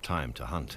time to hunt.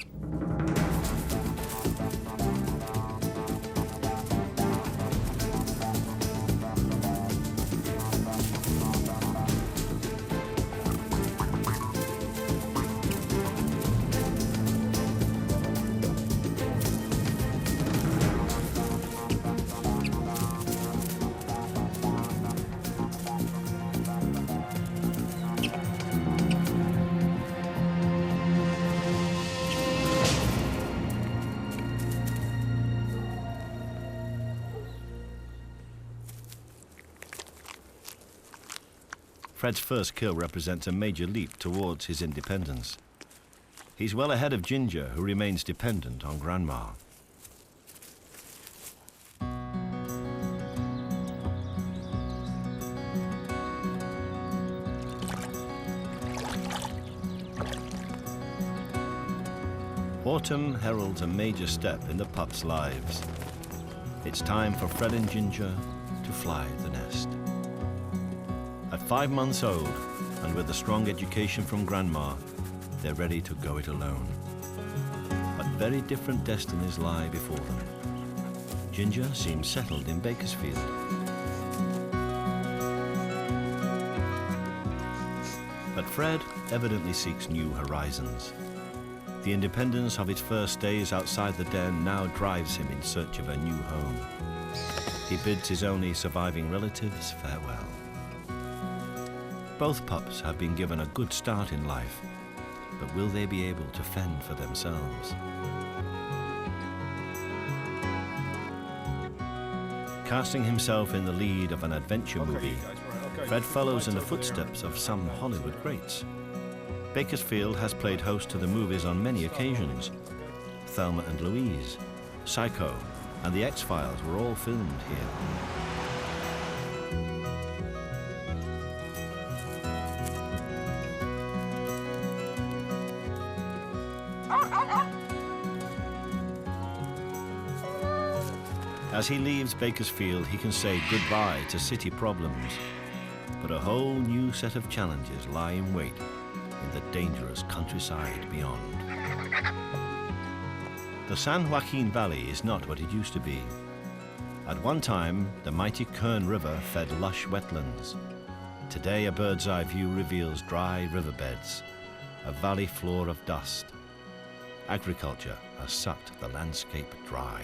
Fred's first kill represents a major leap towards his independence. He's well ahead of Ginger, who remains dependent on Grandma. Autumn heralds a major step in the pups' lives. It's time for Fred and Ginger to fly the nest. At 5 months old, and with a strong education from Grandma, they're ready to go it alone. But very different destinies lie before them. Ginger seems settled in Bakersfield. But Fred evidently seeks new horizons. The independence of his first days outside the den now drives him in search of a new home. He bids his only surviving relatives farewell. Both pups have been given a good start in life, but will they be able to fend for themselves? Casting himself in the lead of an adventure movie, Fred follows in the footsteps of some Hollywood greats. Bakersfield has played host to the movies on many occasions. Thelma and Louise, Psycho, and The X-Files were all filmed here. As he leaves Bakersfield, he can say goodbye to city problems, but a whole new set of challenges lie in wait in the dangerous countryside beyond. The San Joaquin Valley is not what it used to be. At one time, the mighty Kern River fed lush wetlands. Today, a bird's eye view reveals dry riverbeds, a valley floor of dust. Agriculture has sucked the landscape dry.